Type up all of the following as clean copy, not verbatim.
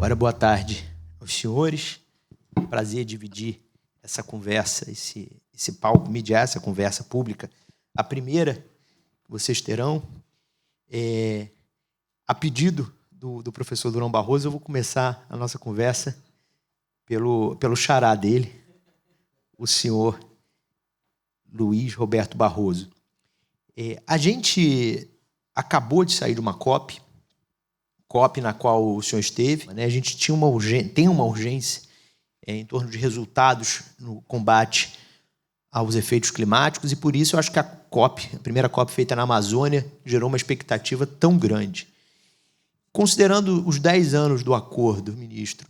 Ora, boa tarde aos senhores. Prazer dividir essa conversa, esse palco, mediar essa conversa pública. A primeira que vocês terão, a pedido do professor Durão Barroso, eu vou começar a nossa conversa pelo xará dele, o senhor Luiz Roberto Barroso. A gente acabou de sair de uma COP na qual o senhor esteve, né? A gente tem uma urgência em torno de resultados no combate aos efeitos climáticos, e por isso eu acho que a primeira COP feita na Amazônia, gerou uma expectativa tão grande. Considerando os 10 anos do acordo, ministro,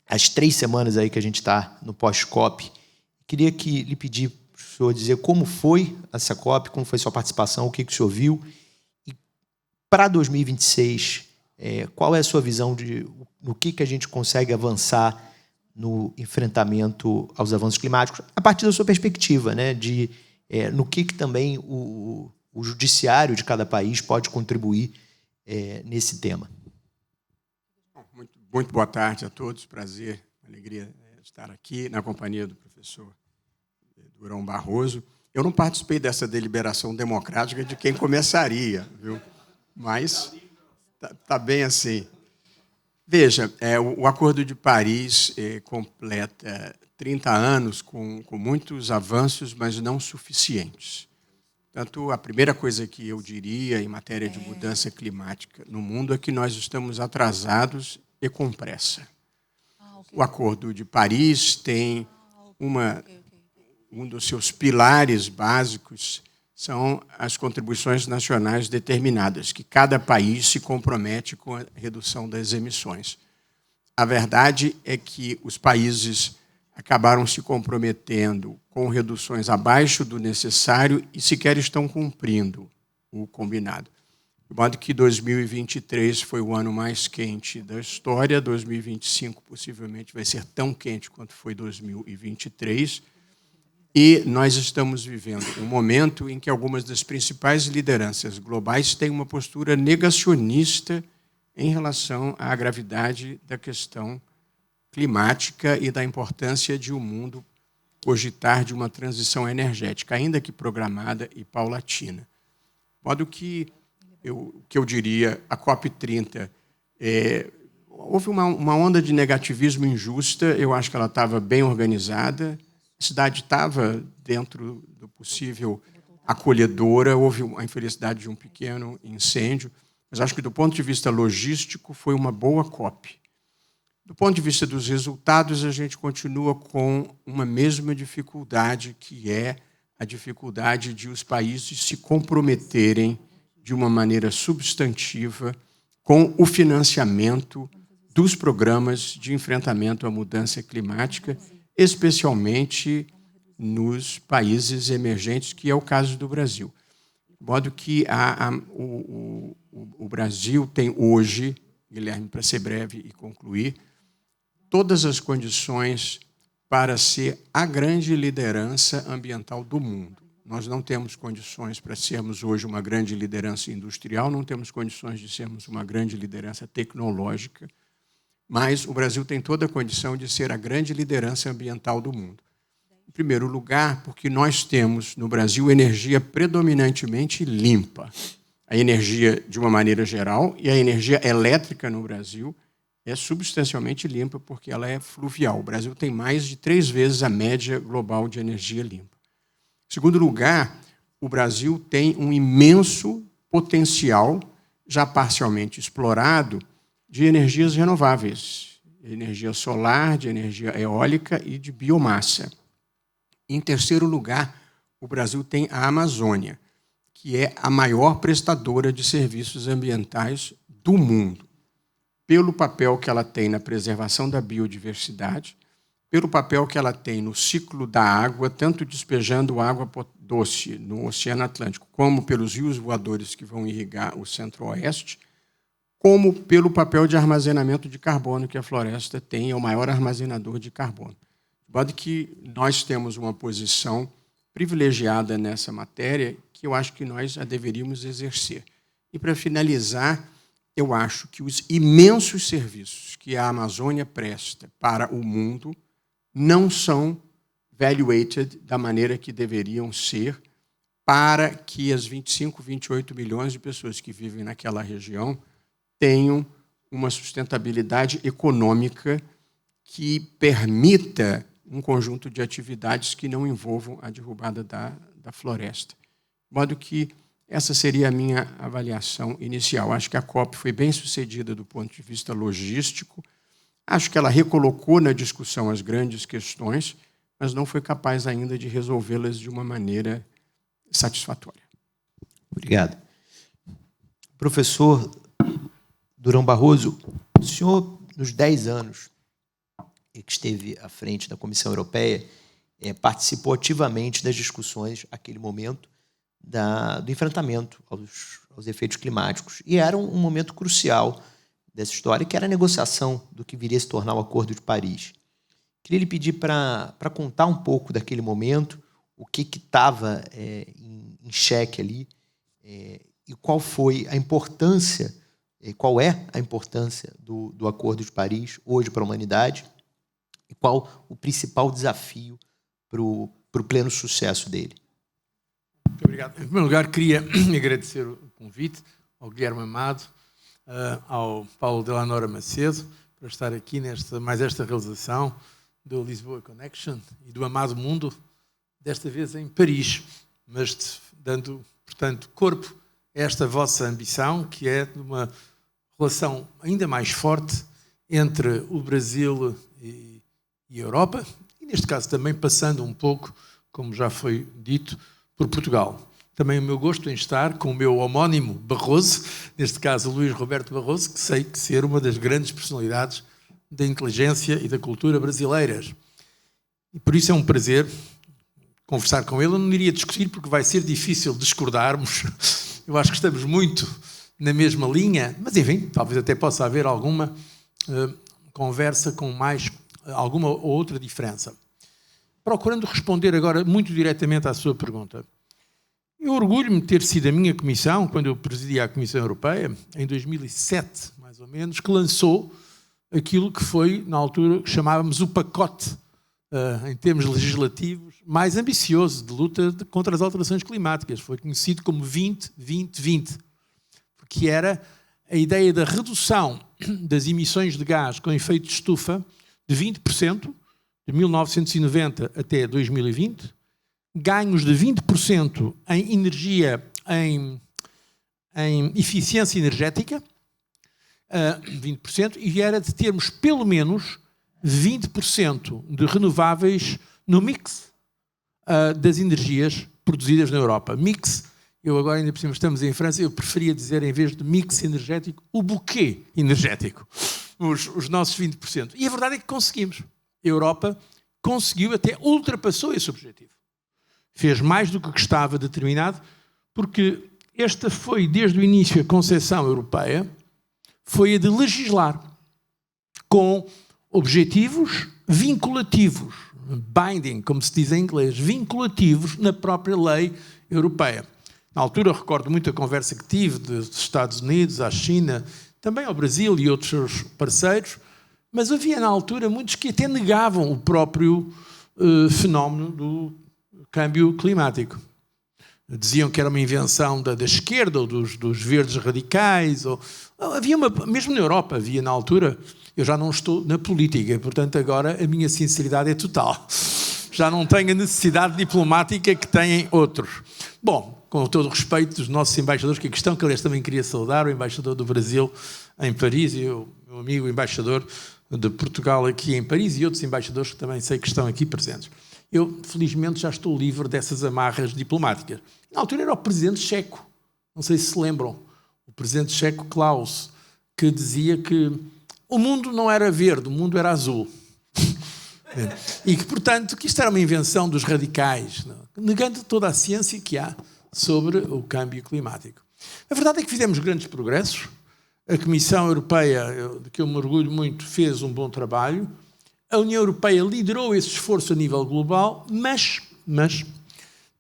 as 3 semanas aí que a gente está no pós-COP, queria lhe pedir para o senhor dizer como foi essa COP, como foi sua participação, o que o senhor viu, e para 2026, qual é a sua visão no que a gente consegue avançar no enfrentamento aos avanços climáticos, a partir da sua perspectiva, né, no que também o judiciário de cada país pode contribuir nesse tema. Muito boa tarde a todos, prazer, alegria estar aqui na companhia do professor Durão Barroso. Eu não participei dessa deliberação democrática de quem começaria, viu? Mas está bem assim. Veja, o Acordo de Paris completa 30 anos com muitos avanços, mas não suficientes. Portanto, a primeira coisa que eu diria em matéria de mudança climática no mundo é que nós estamos atrasados e com pressa. O Acordo de Paris tem um dos seus pilares básicos são as contribuições nacionais determinadas, que cada país se compromete com a redução das emissões. A verdade é que os países acabaram se comprometendo com reduções abaixo do necessário e sequer estão cumprindo o combinado. De modo que 2023 foi o ano mais quente da história, 2025 possivelmente vai ser tão quente quanto foi 2023, e nós estamos vivendo um momento em que algumas das principais lideranças globais têm uma postura negacionista em relação à gravidade da questão climática e da importância de o mundo cogitar de uma transição energética, ainda que programada e paulatina. De modo que eu diria, a COP30, houve uma onda de negativismo injusta, eu acho que ela estava bem organizada, a cidade estava dentro do possível acolhedora, houve a infelicidade de um pequeno incêndio, mas acho que, do ponto de vista logístico, foi uma boa COP. Do ponto de vista dos resultados, a gente continua com uma mesma dificuldade, que é a dificuldade de os países se comprometerem de uma maneira substantiva com o financiamento dos programas de enfrentamento à mudança climática, especialmente nos países emergentes, que é o caso do Brasil. De modo que o Brasil tem hoje, Guilherme, para ser breve e concluir, todas as condições para ser a grande liderança ambiental do mundo. Nós não temos condições para sermos hoje uma grande liderança industrial, não temos condições de sermos uma grande liderança tecnológica, mas o Brasil tem toda a condição de ser a grande liderança ambiental do mundo. Em primeiro lugar, porque nós temos no Brasil energia predominantemente limpa. A energia, de uma maneira geral, e a energia elétrica no Brasil é substancialmente limpa porque ela é fluvial. O Brasil tem mais de 3 vezes a média global de energia limpa. Em segundo lugar, o Brasil tem um imenso potencial, já parcialmente explorado, de energias renováveis, de energia solar, de energia eólica e de biomassa. Em terceiro lugar, o Brasil tem a Amazônia, que é a maior prestadora de serviços ambientais do mundo, pelo papel que ela tem na preservação da biodiversidade, pelo papel que ela tem no ciclo da água, tanto despejando água doce no Oceano Atlântico, como pelos rios voadores que vão irrigar o Centro-Oeste, como pelo papel de armazenamento de carbono que a floresta tem, é o maior armazenador de carbono. De modo que nós temos uma posição privilegiada nessa matéria que eu acho que nós a deveríamos exercer. E, para finalizar, eu acho que os imensos serviços que a Amazônia presta para o mundo não são valuated da maneira que deveriam ser para que as 25, 28 milhões de pessoas que vivem naquela região tenham uma sustentabilidade econômica que permita um conjunto de atividades que não envolvam a derrubada da floresta. De modo que essa seria a minha avaliação inicial. Acho que a COP foi bem sucedida do ponto de vista logístico. Acho que ela recolocou na discussão as grandes questões, mas não foi capaz ainda de resolvê-las de uma maneira satisfatória. Obrigado. Professor Durão Barroso, o senhor, nos 10 anos que esteve à frente da Comissão Europeia, participou ativamente das discussões, naquele momento, do enfrentamento aos efeitos climáticos. E era um momento crucial dessa história, que era a negociação do que viria a se tornar o Acordo de Paris. Queria lhe pedir para contar um pouco daquele momento, o que estava em xeque ali, e qual foi a importância, qual é a importância do Acordo de Paris hoje para a humanidade, e qual o principal desafio para o pleno sucesso dele. Muito obrigado. Em primeiro lugar, queria agradecer o convite ao Guilherme Amado, ao Paulo Delanora Macedo, para estar aqui esta realização do Lisboa Connection e do Amado Mundo, desta vez em Paris, mas dando, portanto, corpo a esta vossa ambição, que é de uma relação ainda mais forte entre o Brasil e a Europa, e neste caso também passando um pouco, como já foi dito, por Portugal. Também o meu gosto em estar com o meu homónimo Barroso, neste caso Luís Roberto Barroso, que sei que ser uma das grandes personalidades da inteligência e da cultura brasileiras. E por isso é um prazer conversar com ele. Eu não iria discutir porque vai ser difícil discordarmos. Eu acho que estamos muito na mesma linha, mas enfim, talvez até possa haver alguma conversa com mais alguma ou outra diferença. Procurando responder agora muito diretamente à sua pergunta. Eu orgulho-me de ter sido a minha comissão, quando eu presidia a Comissão Europeia, em 2007, mais ou menos, que lançou aquilo que foi, na altura, que chamávamos o pacote, em termos legislativos, mais ambicioso de luta contra as alterações climáticas. Foi conhecido como 20-20-20, porque era a ideia da redução das emissões de gás com efeito de estufa de 20%, de 1990 até 2020, ganhos de 20% em energia, em eficiência energética, 20%, e era de termos pelo menos 20% de renováveis no mix das energias produzidas na Europa. Mix, eu agora ainda por cima estamos em França, eu preferia dizer, em vez de mix energético, o buquê energético, os nossos 20%. E a verdade é que conseguimos. A Europa conseguiu, até ultrapassou esse objetivo. Fez mais do que estava determinado, porque esta foi, desde o início, a concepção europeia, foi a de legislar com objetivos vinculativos, binding, como se diz em inglês, vinculativos na própria lei europeia. Na altura, eu recordo muito a conversa que tive dos Estados Unidos à China, também ao Brasil e outros parceiros, mas havia na altura muitos que até negavam o próprio fenómeno do câmbio climático. Diziam que era uma invenção da esquerda ou dos verdes radicais. Havia mesmo na Europa, havia na altura. Eu já não estou na política, portanto agora a minha sinceridade é total. Já não tenho a necessidade diplomática que têm outros. Bom, com todo o respeito dos nossos embaixadores que aqui estão, que aliás também queria saudar, o embaixador do Brasil em Paris e o meu amigo embaixador de Portugal aqui em Paris e outros embaixadores que também sei que estão aqui presentes. Eu, felizmente, já estou livre dessas amarras diplomáticas. Na altura era o presidente checo, não sei se lembram, o presidente checo Klaus, que dizia que o mundo não era verde, o mundo era azul. E que, portanto, que isto era uma invenção dos radicais, negando toda a ciência que há sobre o câmbio climático. A verdade é que fizemos grandes progressos. A Comissão Europeia, de que eu me orgulho muito, fez um bom trabalho. A União Europeia liderou esse esforço a nível global, mas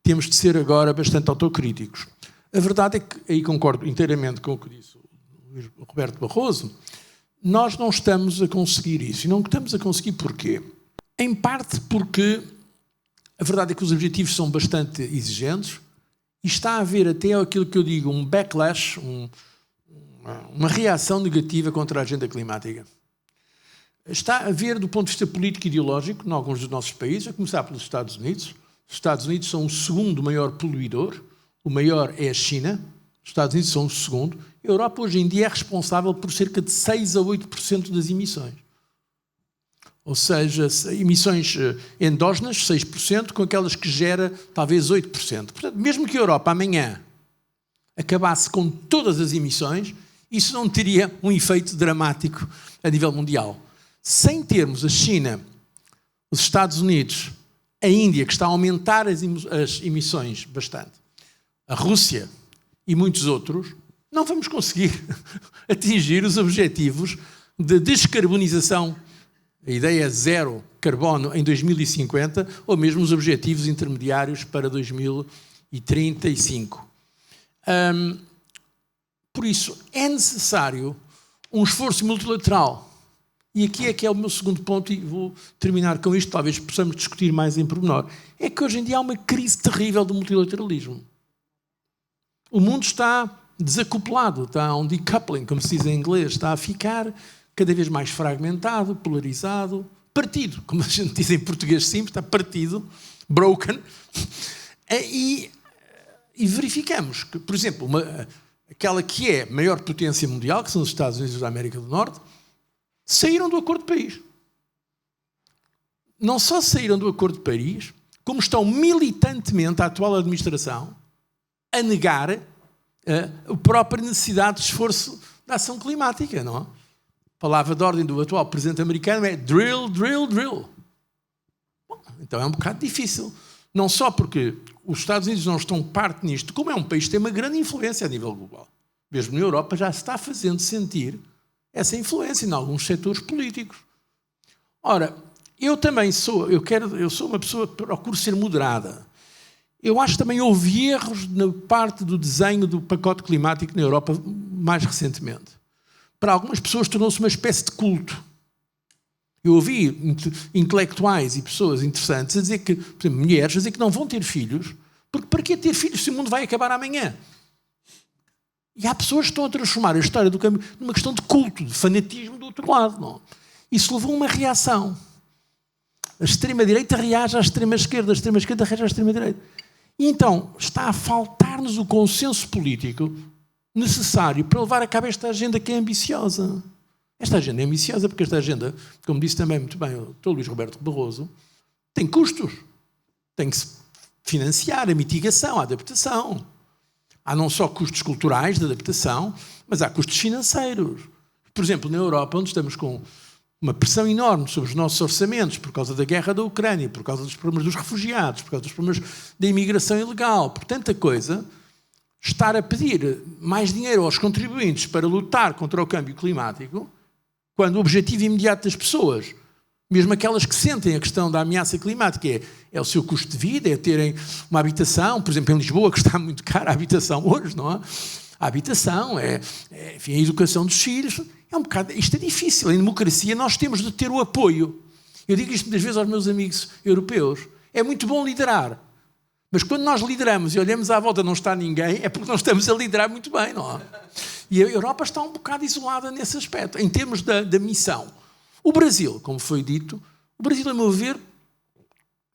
temos de ser agora bastante autocríticos. A verdade é que, aí concordo inteiramente com o que disse o Luís Roberto Barroso, nós não estamos a conseguir isso. E não estamos a conseguir porquê? Em parte porque a verdade é que os objetivos são bastante exigentes e está a haver até aquilo que eu digo, um backlash, uma reação negativa contra a agenda climática. Está a haver, do ponto de vista político e ideológico, em alguns dos nossos países, a começar pelos Estados Unidos. Os Estados Unidos são o segundo maior poluidor, o maior é a China, os Estados Unidos são o segundo. A Europa hoje em dia é responsável por cerca de 6 a 8% das emissões. Ou seja, emissões endógenas, 6%, com aquelas que gera talvez 8%. Portanto, mesmo que a Europa amanhã acabasse com todas as emissões, isso não teria um efeito dramático a nível mundial. Sem termos a China, os Estados Unidos, a Índia, que está a aumentar as emissões bastante, a Rússia e muitos outros, não vamos conseguir atingir os objetivos de descarbonização. A ideia é zero carbono em 2050, ou mesmo os objetivos intermediários para 2035. Por isso, é necessário um esforço multilateral. E aqui é que é o meu segundo ponto, e vou terminar com isto, talvez possamos discutir mais em pormenor. É que hoje em dia há uma crise terrível do multilateralismo. O mundo está desacoplado, está a um decoupling, como se diz em inglês, está a ficar cada vez mais fragmentado, polarizado, partido, como a gente diz em português simples, está partido, broken, e verificamos que, por exemplo, aquela que é a maior potência mundial, que são os Estados Unidos da América do Norte, saíram do Acordo de Paris. Não só saíram do Acordo de Paris, como estão militantemente a atual administração a negar a própria necessidade de esforço da ação climática, não é? A palavra de ordem do atual presidente americano é drill, drill, drill. Bom, então é um bocado difícil. Não só porque os Estados Unidos não estão parte nisto, como é um país que tem uma grande influência a nível global. Mesmo na Europa já se está fazendo sentir essa influência em alguns setores políticos. Ora, eu também sou uma pessoa que procuro ser moderada. Eu acho que também houve erros na parte do desenho do pacote climático na Europa mais recentemente. Para algumas pessoas tornou-se uma espécie de culto. Eu ouvi intelectuais e pessoas interessantes a dizer que, por exemplo, mulheres a dizer que não vão ter filhos, porque para que ter filhos se o mundo vai acabar amanhã? E há pessoas que estão a transformar a história do câmbio numa questão de culto, de fanatismo do outro lado. Não? Isso levou a uma reação. A extrema-direita reage à extrema-esquerda, a extrema-esquerda reage à extrema-direita. E então está a faltar-nos o consenso político necessário para levar a cabo esta agenda que é ambiciosa. Esta agenda é ambiciosa porque esta agenda, como disse também muito bem o Dr. Luís Roberto Barroso, tem custos. Tem que se financiar a mitigação, a adaptação. Há não só custos culturais de adaptação, mas há custos financeiros. Por exemplo, na Europa, onde estamos com uma pressão enorme sobre os nossos orçamentos por causa da guerra da Ucrânia, por causa dos problemas dos refugiados, por causa dos problemas da imigração ilegal, por tanta coisa, estar a pedir mais dinheiro aos contribuintes para lutar contra o câmbio climático, quando o objetivo imediato das pessoas, mesmo aquelas que sentem a questão da ameaça climática, é o seu custo de vida, é terem uma habitação, por exemplo, em Lisboa, que está muito cara a habitação hoje, não é? A habitação, enfim, a educação dos filhos, é um bocado, isto é difícil. Em democracia nós temos de ter o apoio. Eu digo isto muitas vezes aos meus amigos europeus. É muito bom liderar, mas quando nós lideramos e olhamos à volta não está ninguém, é porque não estamos a liderar muito bem, não é? E a Europa está um bocado isolada nesse aspecto, em termos da missão. O Brasil, como foi dito, o Brasil, a meu ver,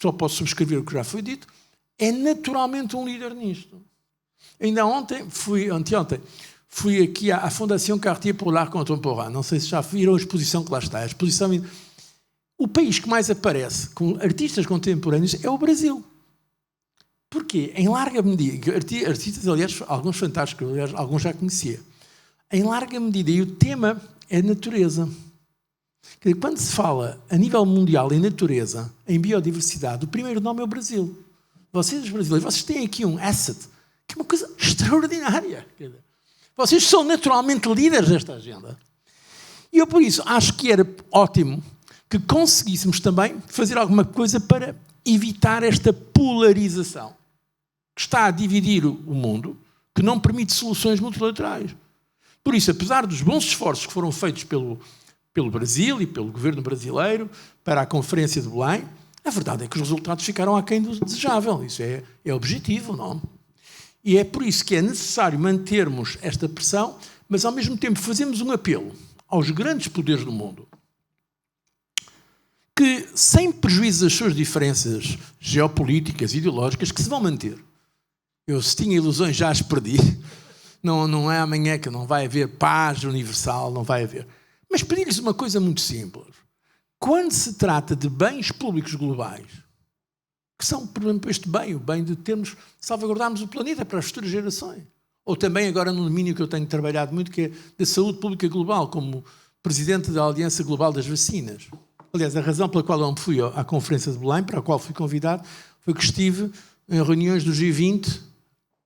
só posso subscrever o que já foi dito, é naturalmente um líder nisto. Ainda anteontem, fui aqui à Fondation Cartier pour l'Art Contemporain. Não sei se já viram a exposição que lá está. O país que mais aparece com artistas contemporâneos é o Brasil. Porquê? Em larga medida, artistas, aliás, alguns fantásticos, aliás, alguns já conhecia. Em larga medida, e o tema é natureza. Quer dizer, quando se fala a nível mundial em natureza, em biodiversidade, o primeiro nome é o Brasil. Vocês, os brasileiros, vocês têm aqui um asset, que é uma coisa extraordinária. Quer dizer, vocês são naturalmente líderes desta agenda. E eu, por isso, acho que era ótimo que conseguíssemos também fazer alguma coisa para evitar esta polarização que está a dividir o mundo, que não permite soluções multilaterais. Por isso, apesar dos bons esforços que foram feitos pelo Brasil e pelo governo brasileiro para a Conferência de Belém, a verdade é que os resultados ficaram aquém do desejável. Isso é objetivo, não? E é por isso que é necessário mantermos esta pressão, mas ao mesmo tempo fazemos um apelo aos grandes poderes do mundo que, sem prejuízo das suas diferenças geopolíticas e ideológicas, que se vão manter. Eu, se tinha ilusões, já as perdi. Não é amanhã que não vai haver paz universal, não vai haver. Mas pedir-lhes uma coisa muito simples. Quando se trata de bens públicos globais, que são, por exemplo, este bem, o bem de termos, salvaguardarmos o planeta para as futuras gerações. Ou também agora no domínio que eu tenho trabalhado muito, que é da saúde pública global, como presidente da Aliança Global das Vacinas. Aliás, a razão pela qual eu fui à Conferência de Belém, para a qual fui convidado, foi que estive em reuniões do G20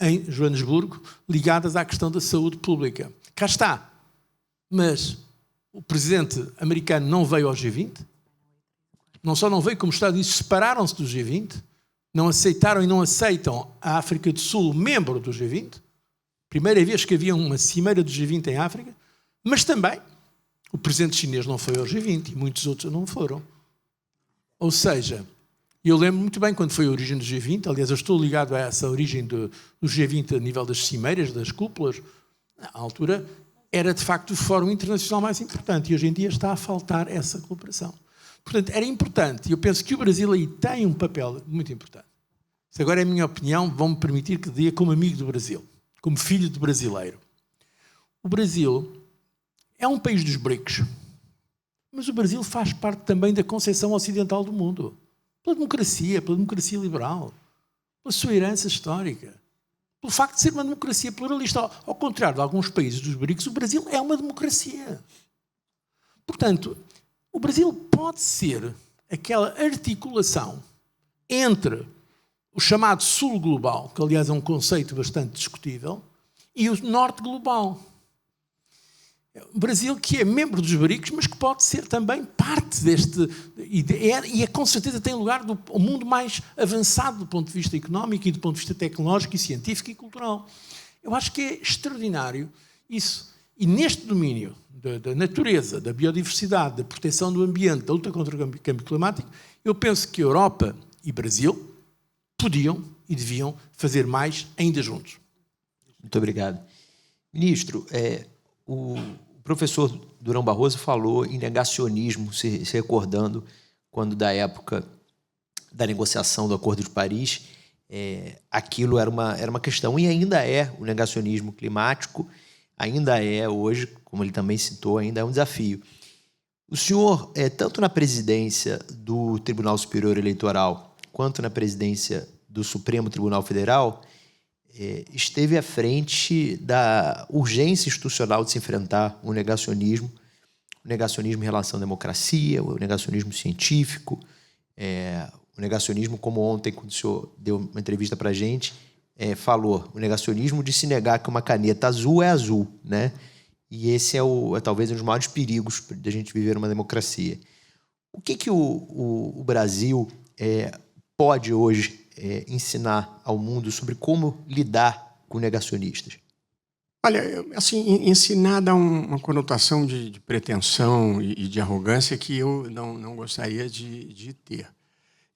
em Joanesburgo, ligadas à questão da saúde pública. Cá está. Mas o presidente americano não veio ao G20. Não só não veio, como os Estados Unidos separaram-se do G20, não aceitaram e não aceitam a África do Sul membro do G20. Primeira vez que havia uma cimeira do G20 em África. Mas também o presidente chinês não foi ao G20 e muitos outros não foram. Ou seja, eu lembro muito bem quando foi a origem do G20, aliás, eu estou ligado a essa origem do G20 a nível das cimeiras, das cúpulas. Na altura, era de facto o fórum internacional mais importante e hoje em dia está a faltar essa cooperação. Portanto, era importante e eu penso que o Brasil aí tem um papel muito importante. Se agora é a minha opinião, vão-me permitir que diga como amigo do Brasil, como filho de brasileiro. O Brasil é um país dos BRICS, mas o Brasil faz parte também da concepção ocidental do mundo. Pela democracia liberal, pela sua herança histórica, pelo facto de ser uma democracia pluralista. Ao contrário de alguns países dos BRICS, o Brasil é uma democracia. Portanto, o Brasil pode ser aquela articulação entre o chamado Sul global, que aliás é um conceito bastante discutível, e o Norte global. O Brasil que é membro dos BRICS, mas que pode ser também parte deste... E com certeza tem lugar do mundo mais avançado do ponto de vista económico e do ponto de vista tecnológico e científico e cultural. Eu acho que é extraordinário isso. E neste domínio da natureza, da biodiversidade, da proteção do ambiente, da luta contra o câmbio climático, eu penso que a Europa e Brasil podiam e deviam fazer mais ainda juntos. Muito obrigado. Ministro, o professor Durão Barroso falou em negacionismo, se recordando quando da época da negociação do Acordo de Paris, aquilo era uma questão, e ainda é o negacionismo climático, ainda é hoje, como ele também citou, ainda é um desafio. O senhor, tanto na presidência do Tribunal Superior Eleitoral, quanto na presidência do Supremo Tribunal Federal, esteve à frente da urgência institucional de se enfrentar o negacionismo em relação à democracia, o negacionismo científico, o negacionismo, como ontem, quando o senhor deu uma entrevista para a gente, falou, o negacionismo de se negar que uma caneta azul é azul, né? E esse é talvez um dos maiores perigos da gente viver uma democracia. O que o Brasil pode hoje ensinar ao mundo sobre como lidar com negacionistas? Olha, assim, ensinar dá uma conotação de pretensão e de arrogância que eu não gostaria de ter.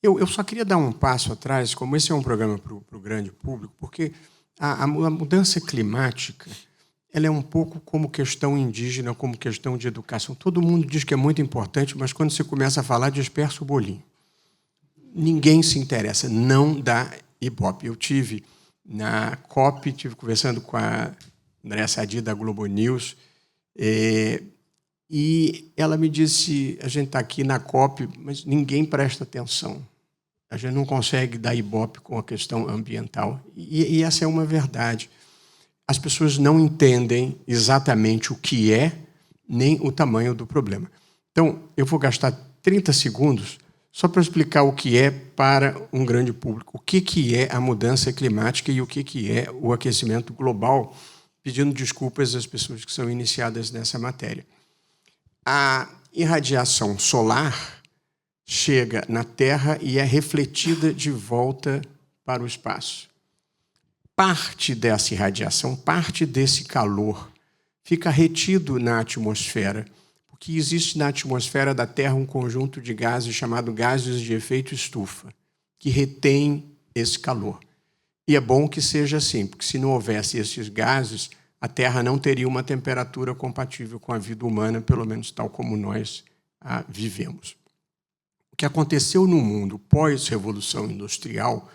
Eu só queria dar um passo atrás, como esse é um programa para o grande público, porque a mudança climática ela é um pouco como questão indígena, como questão de educação. Todo mundo diz que é muito importante, mas quando você começa a falar, dispersa o bolinho. Ninguém se interessa, não dá ibope. Eu tive na COP, conversando com a Andréa Sadi, da Globo News, e ela me disse, a gente está aqui na COP, mas ninguém presta atenção. A gente não consegue dar ibope com a questão ambiental. E essa é uma verdade. As pessoas não entendem exatamente o que é, nem o tamanho do problema. Então, eu vou gastar 30 segundos só para explicar o que é para um grande público. O que é a mudança climática e o que é o aquecimento global, pedindo desculpas às pessoas que são iniciadas nessa matéria. A irradiação solar chega na Terra e é refletida de volta para o espaço. Parte dessa irradiação, parte desse calor fica retido na atmosfera, porque existe na atmosfera da Terra um conjunto de gases chamado gases de efeito estufa, que retém esse calor. E é bom que seja assim, porque se não houvesse esses gases, a Terra não teria uma temperatura compatível com a vida humana, pelo menos tal como nós a vivemos. O que aconteceu no mundo pós-revolução industrial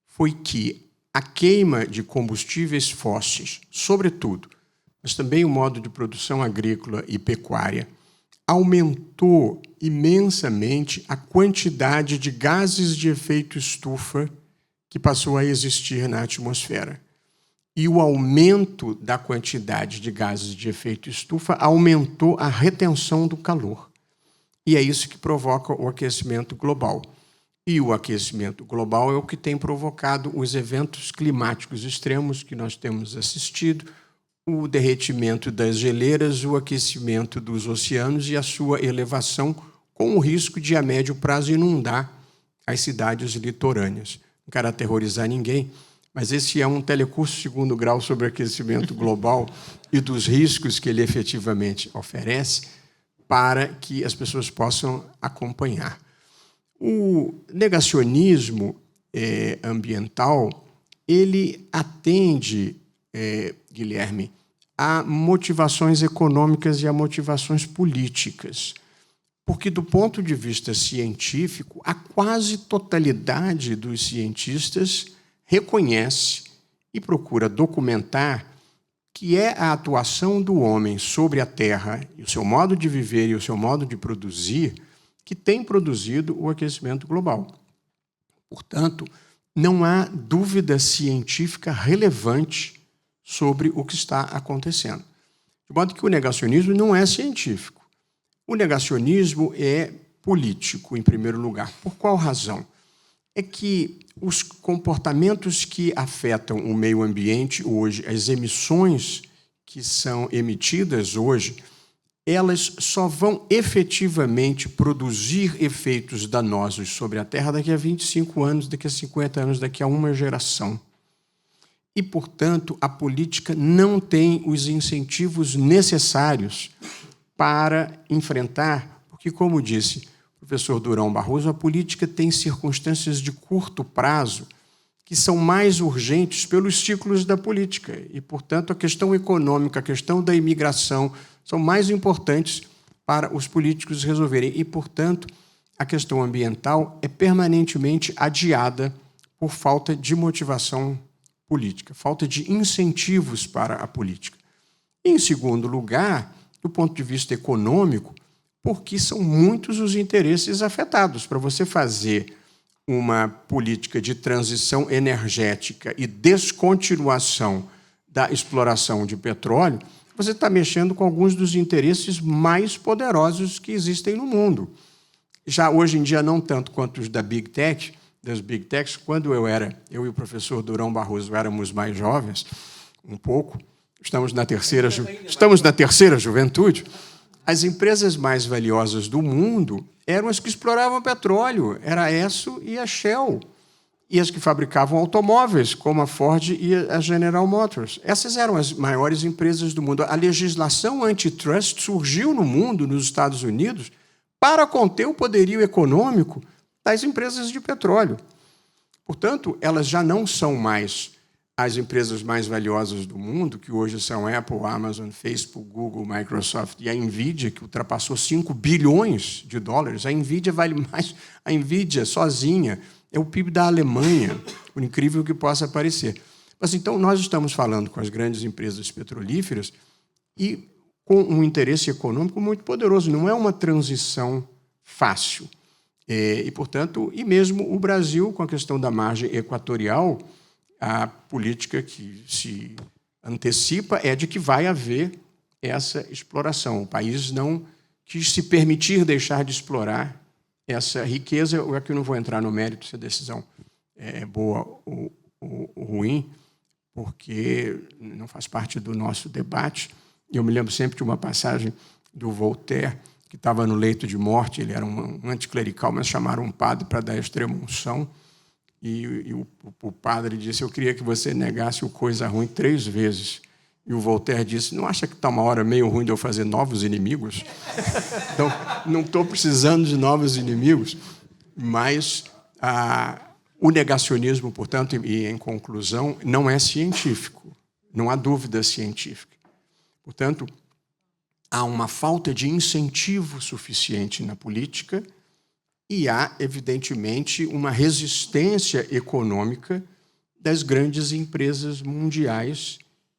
foi que a queima de combustíveis fósseis, sobretudo, mas também o modo de produção agrícola e pecuária, aumentou imensamente a quantidade de gases de efeito estufa que passou a existir na atmosfera. E o aumento da quantidade de gases de efeito estufa aumentou a retenção do calor. E é isso que provoca o aquecimento global. E o aquecimento global é o que tem provocado os eventos climáticos extremos que nós temos assistido, o derretimento das geleiras, o aquecimento dos oceanos e a sua elevação, com o risco de, a médio prazo, inundar as cidades litorâneas. Não quero aterrorizar ninguém, mas esse é um telecurso segundo grau sobre aquecimento global e dos riscos que ele efetivamente oferece para que as pessoas possam acompanhar. O negacionismo ambiental, ele atende, Guilherme, a motivações econômicas e a motivações políticas. Porque, do ponto de vista científico, a quase totalidade dos cientistas reconhece e procura documentar que é a atuação do homem sobre a Terra, e o seu modo de viver e o seu modo de produzir, que tem produzido o aquecimento global. Portanto, não há dúvida científica relevante sobre o que está acontecendo. De modo que o negacionismo não é científico. O negacionismo é político, em primeiro lugar. Por qual razão? É que os comportamentos que afetam o meio ambiente hoje, as emissões que são emitidas hoje, elas só vão efetivamente produzir efeitos danosos sobre a Terra daqui a 25 anos, daqui a 50 anos, daqui a uma geração. E, portanto, a política não tem os incentivos necessários para enfrentar, porque, como disse o professor Durão Barroso, a política tem circunstâncias de curto prazo que são mais urgentes pelos ciclos da política. E, portanto, a questão econômica, a questão da imigração são mais importantes para os políticos resolverem. E, portanto, a questão ambiental é permanentemente adiada por falta de motivação política, falta de incentivos para a política. Em segundo lugar, do ponto de vista econômico, porque são muitos os interesses afetados. Para você fazer uma política de transição energética e descontinuação da exploração de petróleo, você está mexendo com alguns dos interesses mais poderosos que existem no mundo. Já hoje em dia, não tanto quanto os da Big Tech, das Big Techs, quando eu e o professor Durão Barroso éramos mais jovens, um pouco, estamos na terceira juventude, as empresas mais valiosas do mundo eram as que exploravam petróleo, era a Esso e a Shell, e as que fabricavam automóveis, como a Ford e a General Motors. Essas eram as maiores empresas do mundo. A legislação antitrust surgiu no mundo, nos Estados Unidos, para conter o poderio econômico das empresas de petróleo. Portanto, elas já não são mais as empresas mais valiosas do mundo, que hoje são Apple, Amazon, Facebook, Google, Microsoft e a NVIDIA, que ultrapassou 5 bilhões de dólares. A NVIDIA vale mais. A NVIDIA, sozinha, é o PIB da Alemanha, por incrível que possa parecer. Mas, então, nós estamos falando com as grandes empresas petrolíferas e com um interesse econômico muito poderoso. Não é uma transição fácil. E, portanto, e mesmo o Brasil, com a questão da margem equatorial, a política que se antecipa é de que vai haver essa exploração. O país não quis se permitir deixar de explorar essa riqueza. Eu aqui não vou entrar no mérito se a decisão é boa ou ruim, porque não faz parte do nosso debate. Eu me lembro sempre de uma passagem do Voltaire, que estava no leito de morte, ele era um anticlerical, mas chamaram um padre para dar a extrema-unção, e o padre disse: eu queria que você negasse o coisa ruim 3 vezes. E o Voltaire disse, não acha que está uma hora meio ruim de eu fazer novos inimigos? Então, não estou precisando de novos inimigos, mas o negacionismo, portanto, e em conclusão, não é científico, não há dúvida científica. Portanto, há uma falta de incentivo suficiente na política e há, evidentemente, uma resistência econômica das grandes empresas mundiais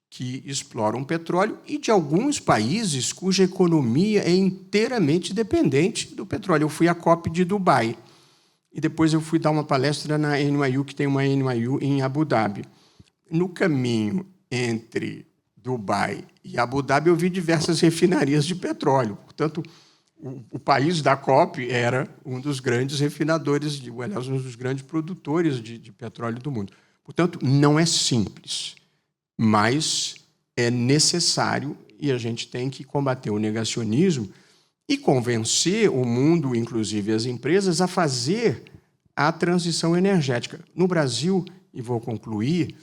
que exploram petróleo e de alguns países cuja economia é inteiramente dependente do petróleo. Eu fui à COP de Dubai e depois eu fui dar uma palestra na NYU, que tem uma NYU em Abu Dhabi. No caminho entre Dubai e Abu Dhabi, eu vi diversas refinarias de petróleo. Portanto, o país da COP era um dos grandes refinadores, aliás, um dos grandes produtores de petróleo do mundo. Portanto, não é simples, mas é necessário e a gente tem que combater o negacionismo e convencer o mundo, inclusive as empresas, a fazer a transição energética. No Brasil, e vou concluir,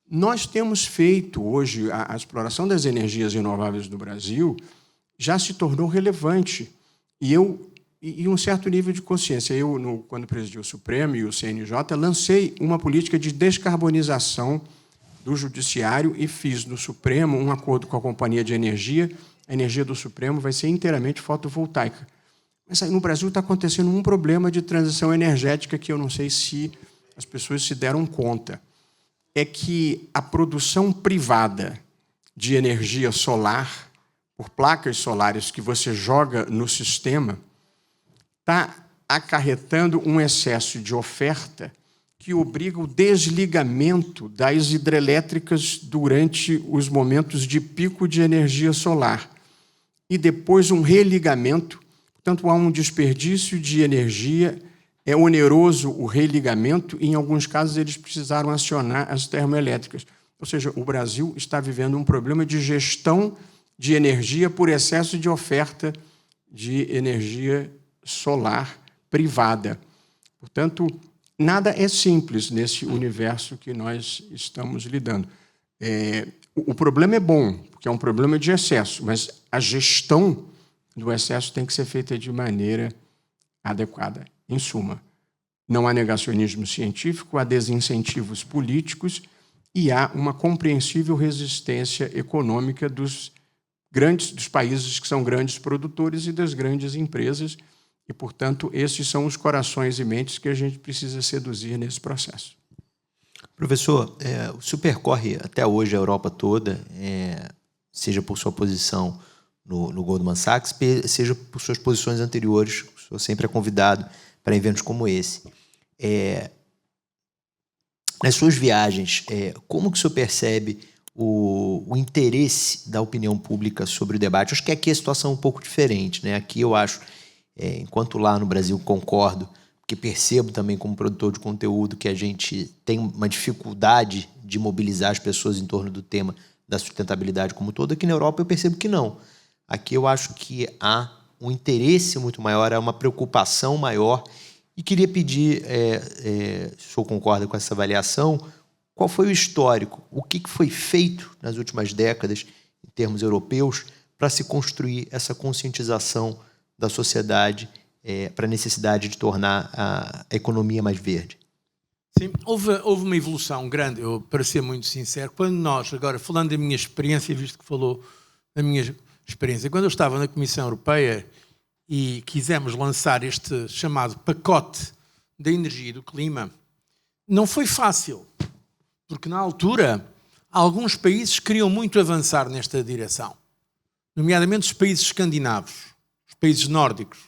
nós temos feito hoje, a exploração das energias renováveis no Brasil já se tornou relevante. E um certo nível de consciência. Eu, quando presidi o Supremo e o CNJ, lancei uma política de descarbonização do Judiciário e fiz no Supremo um acordo com a Companhia de Energia. A energia do Supremo vai ser inteiramente fotovoltaica. Mas aí no Brasil está acontecendo um problema de transição energética que eu não sei se as pessoas se deram conta. É que a produção privada de energia solar, por placas solares que você joga no sistema, está acarretando um excesso de oferta que obriga o desligamento das hidrelétricas durante os momentos de pico de energia solar e depois um religamento. Portanto, há um desperdício de energia, é oneroso o religamento e, em alguns casos, eles precisaram acionar as termoelétricas. Ou seja, o Brasil está vivendo um problema de gestão de energia por excesso de oferta de energia solar privada. Portanto, nada é simples nesse universo que nós estamos lidando. O problema é bom, porque é um problema de excesso, mas a gestão do excesso tem que ser feita de maneira adequada. Em suma, não há negacionismo científico, há desincentivos políticos e há uma compreensível resistência econômica dos países que são grandes produtores e das grandes empresas, e, portanto, esses são os corações e mentes que a gente precisa seduzir nesse processo. Professor, o senhor percorre até hoje a Europa toda, seja por sua posição no Goldman Sachs, seja por suas posições anteriores, o senhor sempre é convidado para eventos como esse. Nas suas viagens, como que o senhor percebe o interesse da opinião pública sobre o debate? Acho que aqui a situação é um pouco diferente, né? Aqui eu acho, enquanto lá no Brasil concordo, porque percebo também como produtor de conteúdo que a gente tem uma dificuldade de mobilizar as pessoas em torno do tema da sustentabilidade como um todo, aqui na Europa eu percebo que não. Aqui eu acho que há um interesse muito maior, há uma preocupação maior, e queria pedir, se o senhor concorda com essa avaliação, qual foi o histórico, o que foi feito nas últimas décadas, em termos europeus, para se construir essa conscientização da sociedade para a necessidade de tornar a economia mais verde? Sim, houve uma evolução grande, para ser muito sincero, quando nós, agora falando da minha experiência, visto que falou da minha experiência, quando eu estava na Comissão Europeia e quisemos lançar este chamado pacote da energia e do clima, não foi fácil, porque na altura alguns países queriam muito avançar nesta direção, nomeadamente os países escandinavos, os países nórdicos,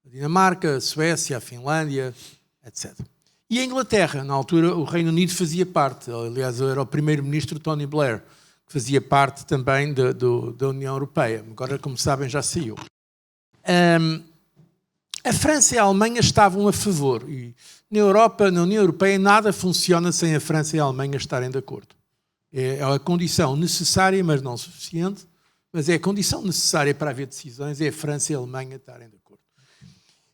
a Dinamarca, a Suécia, a Finlândia, etc. E a Inglaterra, na altura o Reino Unido fazia parte, aliás era o primeiro-ministro Tony Blair, que fazia parte também da União Europeia, agora como sabem já saiu. A França e a Alemanha estavam a favor e na Europa, na União Europeia, nada funciona sem a França e a Alemanha estarem de acordo. É a condição necessária, mas não suficiente, mas é a condição necessária para haver decisões, é a França e a Alemanha estarem de acordo.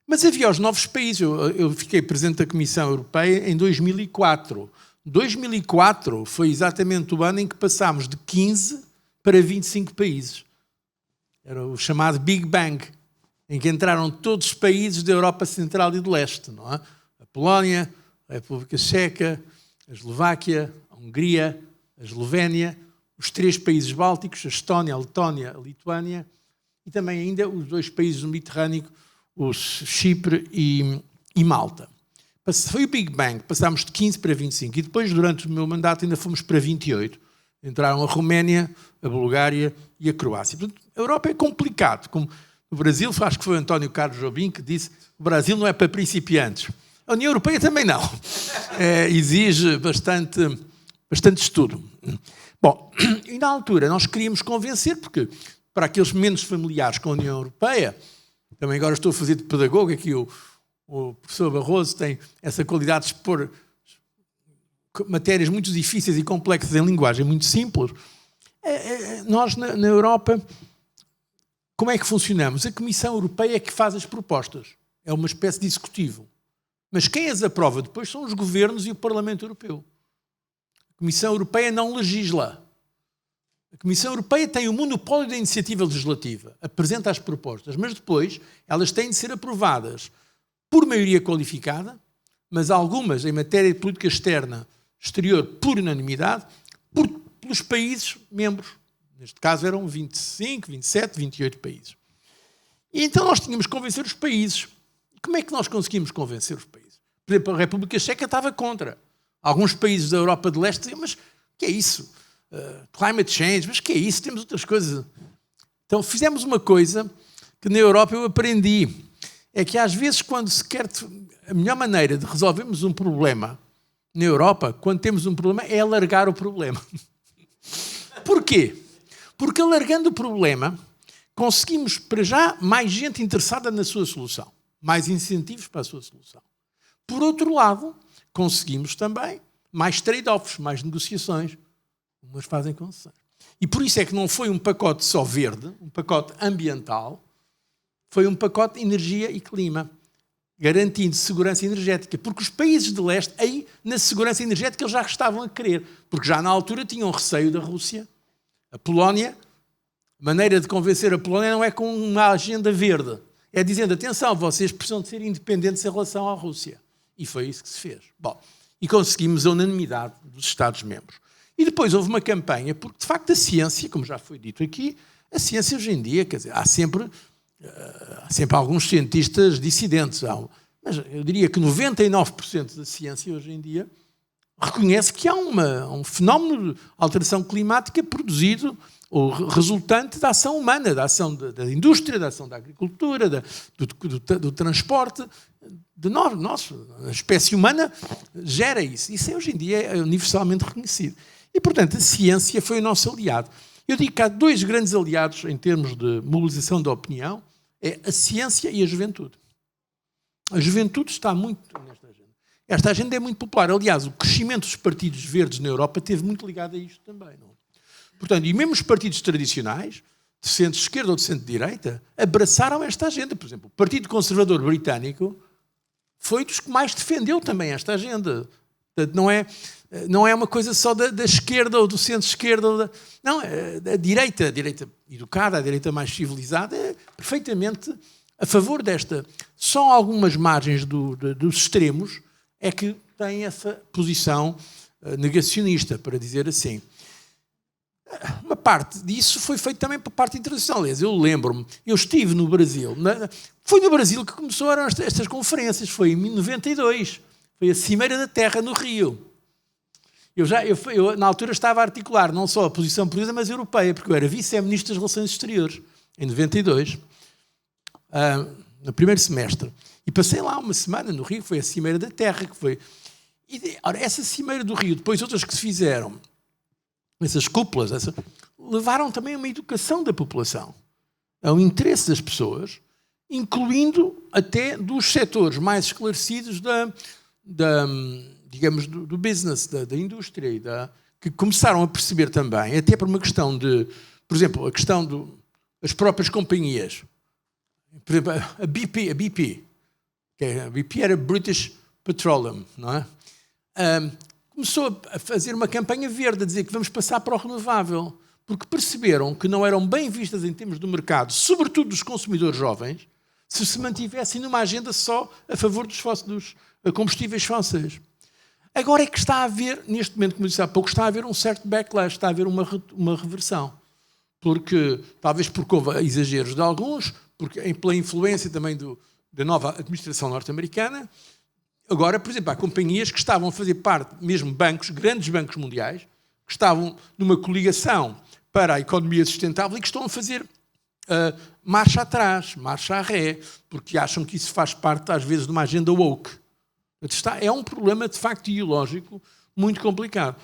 Mas havia os novos países. Eu fiquei presidente da Comissão Europeia em 2004. 2004 foi exatamente o ano em que passámos de 15 para 25 países. Era o chamado Big Bang, em que entraram todos os países da Europa Central e do Leste, não é? A Polónia, a República Checa, a Eslováquia, a Hungria, a Eslovénia, os 3 países bálticos, a Estónia, a Letónia, a Lituânia, e também ainda os 2 países do Mediterrâneo, os Chipre e Malta. Foi o Big Bang, passámos de 15 para 25, e depois, durante o meu mandato, ainda fomos para 28. Entraram a Roménia, a Bulgária e a Croácia. Portanto, a Europa é complicado. Como no Brasil, acho que foi o António Carlos Jobim que disse que o Brasil não é para principiantes. A União Europeia também não. Exige bastante estudo. Bom, e na altura nós queríamos convencer, porque para aqueles menos familiares com a União Europeia, também agora estou a fazer de pedagogo, aqui o professor Barroso tem essa qualidade de expor matérias muito difíceis e complexas em linguagem muito simples. Nós, na Europa, como é que funcionamos? A Comissão Europeia é que faz as propostas. É uma espécie de executivo. Mas quem as aprova depois são os governos e o Parlamento Europeu. A Comissão Europeia não legisla. A Comissão Europeia tem o monopólio da iniciativa legislativa, apresenta as propostas, mas depois elas têm de ser aprovadas por maioria qualificada, mas algumas, em matéria de política exterior, por unanimidade, pelos países membros. Neste caso eram 25, 27, 28 países. E então nós tínhamos que convencer os países. Como é que nós conseguimos convencer os países? Por exemplo, a República Checa estava contra. Alguns países da Europa de Leste diziam, mas que é isso? Climate change, mas que é isso? Temos outras coisas. Então fizemos uma coisa que na Europa eu aprendi. É que às vezes quando se quer... A melhor maneira de resolvermos um problema na Europa, quando temos um problema, é alargar o problema. Porquê? Porque alargando o problema, conseguimos, para já, mais gente interessada na sua solução. Mais incentivos para a sua solução. Por outro lado, conseguimos também mais trade-offs, mais negociações. Umas fazem concessões. E por isso é que não foi um pacote só verde, um pacote ambiental, foi um pacote de energia e clima, garantindo segurança energética. Porque os países de leste, aí, na segurança energética, eles já estavam a querer. Porque já na altura tinham receio da Rússia. A Polónia, a maneira de convencer a Polónia não é com uma agenda verde. É dizendo, atenção, vocês precisam de ser independentes em relação à Rússia. E foi isso que se fez. Bom, e conseguimos a unanimidade dos Estados-membros. E depois houve uma campanha, porque de facto a ciência, como já foi dito aqui, a ciência hoje em dia, quer dizer, há sempre alguns cientistas dissidentes. Mas eu diria que 99% da ciência hoje em dia reconhece que há um fenómeno de alteração climática produzido ou resultante da ação humana, da ação da indústria, da ação da agricultura, do transporte. A espécie humana gera isso. Isso hoje em dia é universalmente reconhecido. E, portanto, a ciência foi o nosso aliado. Eu digo que há 2 grandes aliados em termos de mobilização da opinião, é a ciência e a juventude. A juventude está muito nesta agenda. Esta agenda é muito popular. Aliás, o crescimento dos partidos verdes na Europa esteve muito ligado a isto também. Não? Portanto, e mesmo os partidos tradicionais, de centro-esquerda ou de centro-direita, abraçaram esta agenda. Por exemplo, o Partido Conservador Britânico foi dos que mais defendeu também esta agenda. Portanto, não é uma coisa só da esquerda ou do centro-esquerda. Não, a direita educada, a direita mais civilizada, é perfeitamente a favor desta. Só algumas margens dos extremos é que têm essa posição negacionista, para dizer assim. Uma parte disso foi feito também por parte internacional. Eu lembro-me, eu estive no Brasil. Foi no Brasil que começaram estas conferências. Foi em 92. Foi a Cimeira da Terra, no Rio. Eu, na altura, estava a articular não só a posição portuguesa, mas a europeia, porque eu era vice-ministro das Relações Exteriores, em 92, no primeiro semestre. E passei lá uma semana no Rio, foi a Cimeira da Terra, que foi... Ora, essa Cimeira do Rio, depois outras que se fizeram, essas cúpulas, levaram também a uma educação da população, ao interesse das pessoas, incluindo até dos setores mais esclarecidos digamos, do business, da indústria, que começaram a perceber também, até por uma questão de, por exemplo, a questão das próprias companhias. Por exemplo, a BP, a BP era British Petroleum, não é? Começou a fazer uma campanha verde, a dizer que vamos passar para o renovável, porque perceberam que não eram bem vistas em termos do mercado, sobretudo dos consumidores jovens, se mantivessem numa agenda só a favor dos combustíveis fósseis. Agora é que está a haver, neste momento, como eu disse há pouco, está a haver um certo backlash, está a haver uma reversão. Porque, talvez porque houve exageros de alguns, porque pela influência também da nova administração norte-americana, agora, por exemplo, há companhias que estavam a fazer parte, mesmo bancos, grandes bancos mundiais, que estavam numa coligação para a economia sustentável e que estão a fazer marcha atrás, marcha a ré, porque acham que isso faz parte, às vezes, de uma agenda woke. É um problema, de facto, ideológico muito complicado.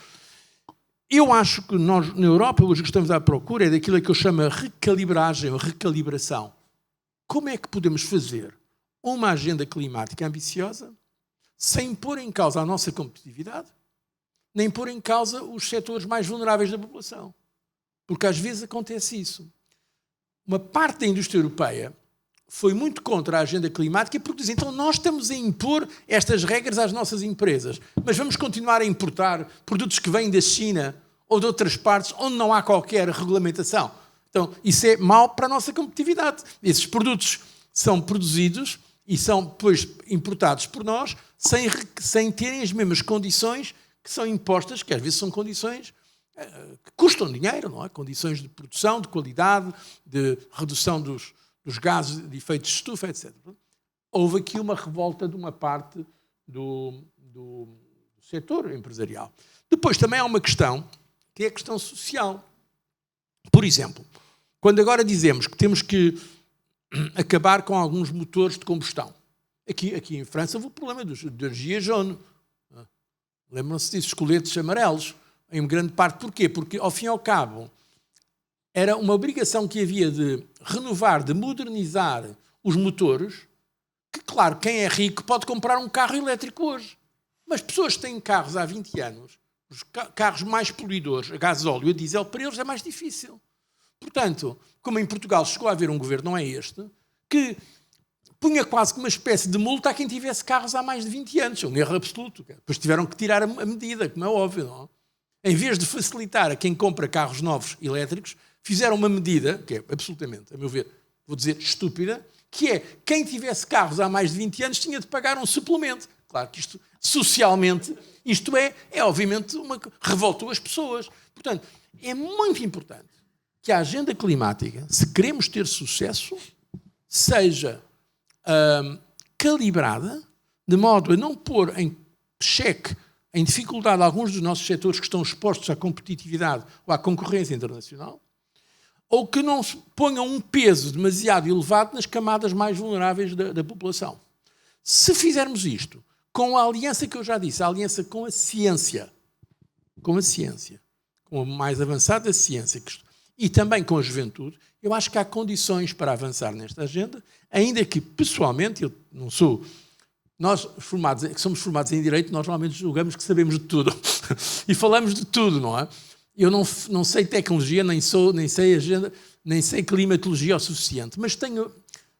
Eu acho que nós, na Europa, hoje o que estamos à procura é daquilo que eu chamo de recalibragem ou recalibração. Como é que podemos fazer uma agenda climática ambiciosa sem pôr em causa a nossa competitividade, nem pôr em causa os setores mais vulneráveis da população? Porque às vezes acontece isso. Uma parte da indústria europeia foi muito contra a agenda climática porque diz, então nós estamos a impor estas regras às nossas empresas, mas vamos continuar a importar produtos que vêm da China ou de outras partes onde não há qualquer regulamentação. Então, isso é mau para a nossa competitividade. Esses produtos são produzidos e são depois importados por nós sem terem as mesmas condições que são impostas, que às vezes são condições que custam dinheiro, não é? Condições de produção, de qualidade, de redução dos gases de efeito de estufa, etc. Houve aqui uma revolta de uma parte do setor empresarial. Depois também há uma questão, que é a questão social. Por exemplo, quando agora dizemos que temos que acabar com alguns motores de combustão. Aqui em França houve o problema dos Gilets jaunes. Lembram-se disso, os coletes amarelos, em grande parte. Porquê? Porque, ao fim e ao cabo, era uma obrigação que havia de renovar, de modernizar os motores, que, claro, quem é rico pode comprar um carro elétrico hoje. Mas pessoas que têm carros há 20 anos, os carros mais poluidores, a gasóleo e a diesel, para eles é mais difícil. Portanto, como em Portugal chegou a haver um governo, não é este, que punha quase que uma espécie de multa a quem tivesse carros há mais de 20 anos. É um erro absoluto. Depois tiveram que tirar a medida, como é óbvio, não? Em vez de facilitar a quem compra carros novos elétricos, fizeram uma medida, que é absolutamente, a meu ver, vou dizer estúpida, que é, quem tivesse carros há mais de 20 anos tinha de pagar um suplemento. Claro que isto, socialmente, isto é obviamente, revoltou as pessoas. Portanto, é muito importante que a agenda climática, se queremos ter sucesso, seja calibrada, de modo a não pôr em xeque, em dificuldade, alguns dos nossos setores que estão expostos à competitividade ou à concorrência internacional, ou que não ponham um peso demasiado elevado nas camadas mais vulneráveis da população. Se fizermos isto, com a aliança que eu já disse, a aliança com a ciência, com a mais avançada ciência, e também com a juventude, eu acho que há condições para avançar nesta agenda, ainda que, pessoalmente, eu não sou... Nós, que somos formados em Direito, nós normalmente julgamos que sabemos de tudo. E falamos de tudo, não é? Eu não sei tecnologia, nem sei agenda, nem sei climatologia o suficiente, mas tenho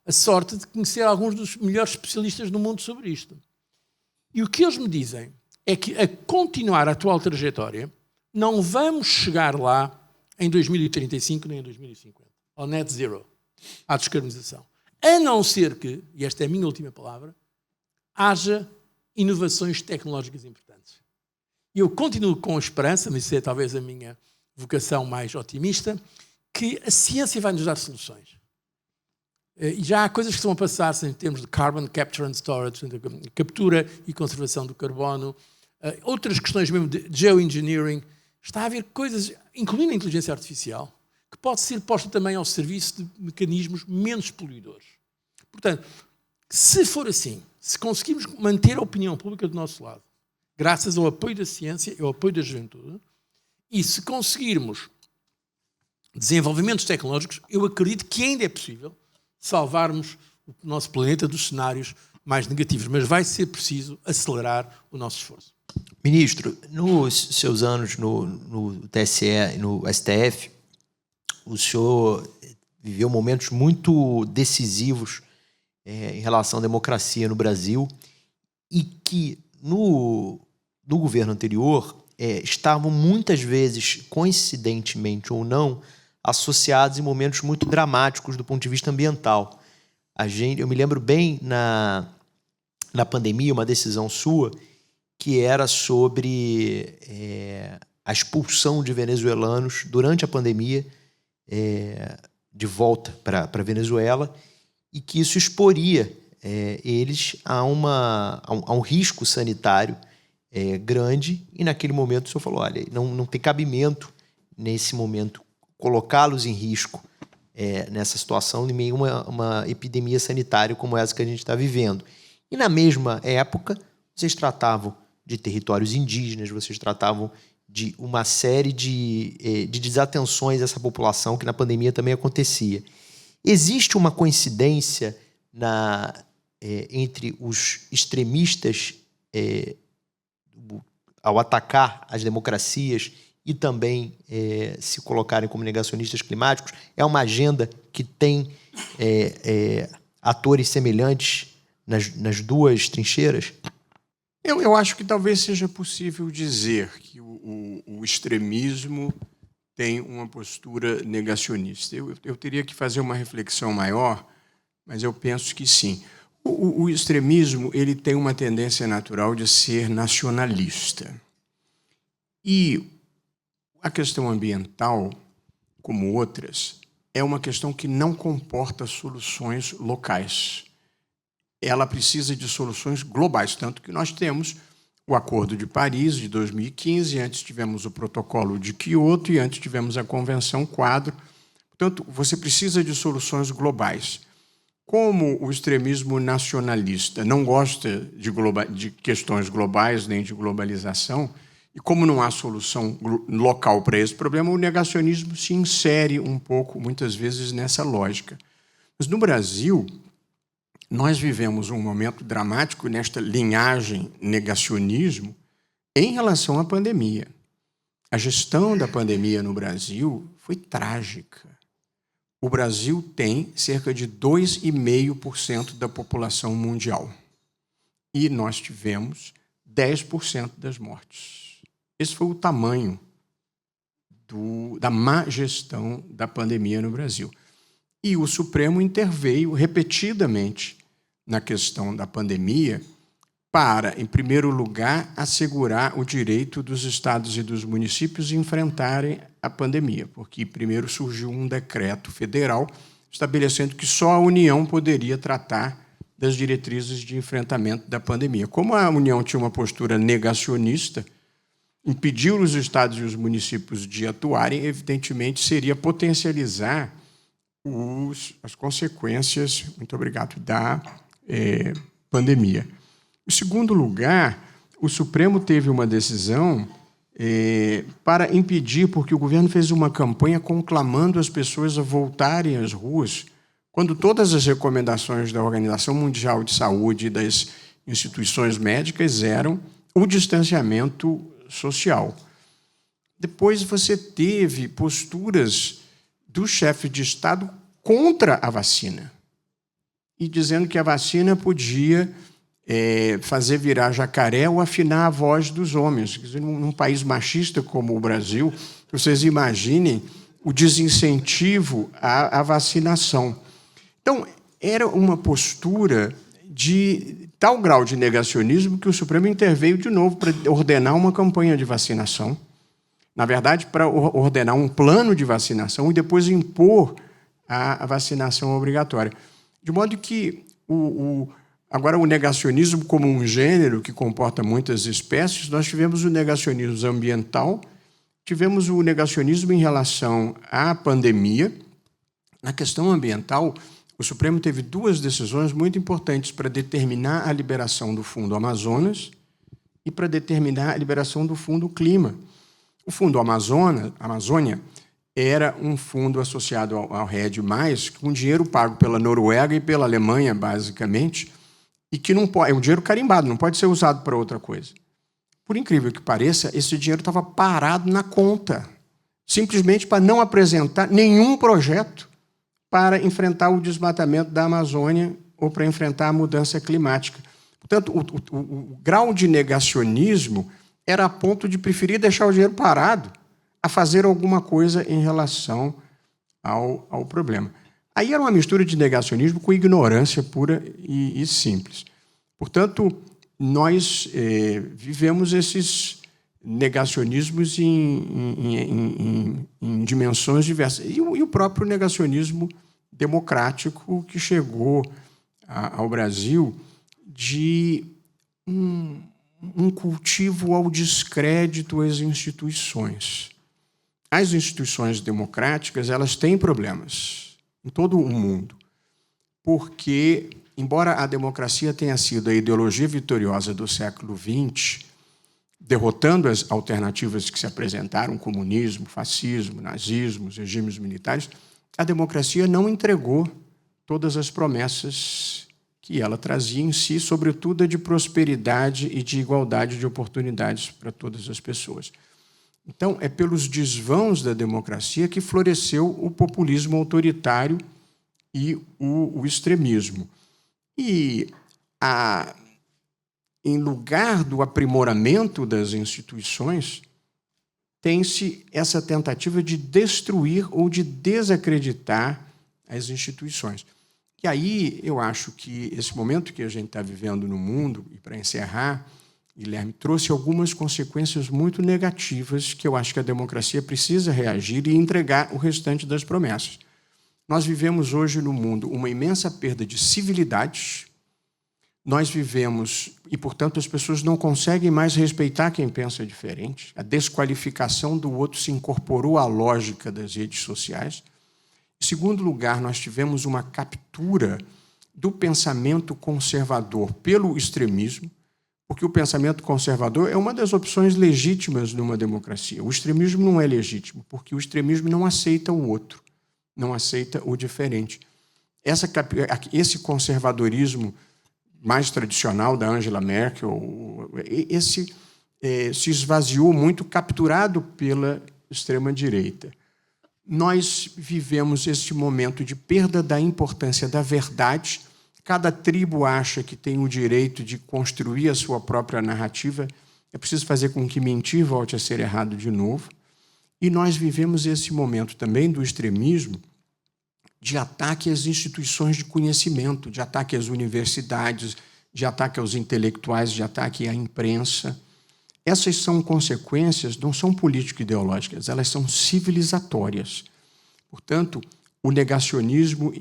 a sorte de conhecer alguns dos melhores especialistas do mundo sobre isto. E o que eles me dizem é que, a continuar a atual trajetória, não vamos chegar lá em 2035 nem em 2050, ao net zero, à descarbonização. A não ser que, e esta é a minha última palavra, haja inovações tecnológicas importantes. Eu continuo com a esperança, mas isso é talvez a minha vocação mais otimista, que a ciência vai nos dar soluções. E já há coisas que estão a passar-se em termos de carbon capture and storage, captura e conservação do carbono, outras questões mesmo de geoengineering. Está a haver coisas, incluindo a inteligência artificial, que pode ser posta também ao serviço de mecanismos menos poluidores. Portanto, se for assim, se conseguirmos manter a opinião pública do nosso lado, graças ao apoio da ciência e ao apoio da juventude, e se conseguirmos desenvolvimentos tecnológicos, eu acredito que ainda é possível salvarmos o nosso planeta dos cenários mais negativos, mas vai ser preciso acelerar o nosso esforço. Ministro, nos seus anos no TSE e no STF, o senhor viveu momentos muito decisivos em relação à democracia no Brasil e que no governo anterior estavam muitas vezes, coincidentemente ou não, associados em momentos muito dramáticos do ponto de vista ambiental. Eu me lembro bem na pandemia, uma decisão sua, que era sobre a expulsão de venezuelanos durante a pandemia de volta para a Venezuela, e que isso exporia eles a um risco sanitário grande, e naquele momento o senhor falou, olha, não tem cabimento nesse momento colocá-los em risco nessa situação, em meio a uma epidemia sanitária como essa que a gente está vivendo. E na mesma época, vocês tratavam de territórios indígenas, vocês tratavam de uma série de desatenções dessa população que na pandemia também acontecia. Existe uma coincidência entre os extremistas ao atacar as democracias e também se colocarem como negacionistas climáticos? É uma agenda que tem atores semelhantes nas duas trincheiras? Eu acho que talvez seja possível dizer que o extremismo tem uma postura negacionista. Eu teria que fazer uma reflexão maior, mas eu penso que sim. O extremismo ele tem uma tendência natural de ser nacionalista. E a questão ambiental, como outras, é uma questão que não comporta soluções locais. Ela precisa de soluções globais, tanto que nós temos o Acordo de Paris, de 2015, antes tivemos o Protocolo de Quioto e antes tivemos a Convenção Quadro. Portanto, você precisa de soluções globais. Como o extremismo nacionalista não gosta de questões globais nem de globalização, e como não há solução local para esse problema, o negacionismo se insere um pouco, muitas vezes, nessa lógica. Mas no Brasil, nós vivemos um momento dramático nesta linhagem negacionismo em relação à pandemia. A gestão da pandemia no Brasil foi trágica. O Brasil tem cerca de 2,5% da população mundial. E nós tivemos 10% das mortes. Esse foi o tamanho da má gestão da pandemia no Brasil. E o Supremo interveio repetidamente na questão da pandemia para, em primeiro lugar, assegurar o direito dos estados e dos municípios de enfrentarem a pandemia, porque primeiro surgiu um decreto federal estabelecendo que só a União poderia tratar das diretrizes de enfrentamento da pandemia. Como a União tinha uma postura negacionista, impediu os estados e os municípios de atuarem, evidentemente, seria potencializar as consequências, muito obrigado, da pandemia. Em segundo lugar, o Supremo teve uma decisão para impedir, porque o governo fez uma campanha conclamando as pessoas a voltarem às ruas, quando todas as recomendações da Organização Mundial de Saúde e das instituições médicas eram o distanciamento social. Depois você teve posturas do chefe de Estado contra a vacina e dizendo que a vacina podia fazer virar jacaré ou afinar a voz dos homens. Quer dizer, num país machista como o Brasil, vocês imaginem o desincentivo à vacinação. Então, era uma postura de tal grau de negacionismo que o Supremo interveio de novo para ordenar uma campanha de vacinação. Na verdade, para ordenar um plano de vacinação e depois impor a vacinação obrigatória. De modo que agora o negacionismo como um gênero que comporta muitas espécies, nós tivemos o negacionismo ambiental, tivemos o negacionismo em relação à pandemia. Na questão ambiental, o Supremo teve duas decisões muito importantes para determinar a liberação do Fundo Amazonas e para determinar a liberação do Fundo Clima. O Fundo Amazônia era um fundo associado ao RED+, com dinheiro pago pela Noruega e pela Alemanha, basicamente, e que não pode, é um dinheiro carimbado, não pode ser usado para outra coisa. Por incrível que pareça, esse dinheiro estava parado na conta, simplesmente para não apresentar nenhum projeto para enfrentar o desmatamento da Amazônia ou para enfrentar a mudança climática. Portanto, o grau de negacionismo era a ponto de preferir deixar o dinheiro parado a fazer alguma coisa em relação ao problema. Aí era uma mistura de negacionismo com ignorância pura e simples. Portanto, nós vivemos esses negacionismos em dimensões diversas. E o próprio negacionismo democrático que chegou ao Brasil de um cultivo ao descrédito às instituições. As instituições democráticas, elas têm problemas em todo o mundo, porque, embora a democracia tenha sido a ideologia vitoriosa do século XX, derrotando as alternativas que se apresentaram, comunismo, fascismo, nazismo, regimes militares, a democracia não entregou todas as promessas que ela trazia em si, sobretudo a de prosperidade e de igualdade de oportunidades para todas as pessoas. Então, é pelos desvãos da democracia que floresceu o populismo autoritário e o extremismo. E, em lugar do aprimoramento das instituições, tem-se essa tentativa de destruir ou de desacreditar as instituições. E aí eu acho que esse momento que a gente está vivendo no mundo, e para encerrar, Guilherme, trouxe algumas consequências muito negativas que eu acho que a democracia precisa reagir e entregar o restante das promessas. Nós vivemos hoje no mundo uma imensa perda de civilidades. Nós vivemos, e, portanto, as pessoas não conseguem mais respeitar quem pensa diferente. A desqualificação do outro se incorporou à lógica das redes sociais. Em segundo lugar, nós tivemos uma captura do pensamento conservador pelo extremismo, porque o pensamento conservador é uma das opções legítimas numa democracia. O extremismo não é legítimo, porque o extremismo não aceita o outro, não aceita o diferente. Esse conservadorismo mais tradicional da Angela Merkel, se esvaziou muito, capturado pela extrema-direita. Nós vivemos este momento de perda da importância da verdade. Cada tribo acha que tem o direito de construir a sua própria narrativa. É preciso fazer com que mentir volte a ser errado de novo. E nós vivemos esse momento também do extremismo, de ataque às instituições de conhecimento, de ataque às universidades, de ataque aos intelectuais, de ataque à imprensa. Essas são consequências, não são político-ideológicas, elas são civilizatórias. Portanto, o negacionismo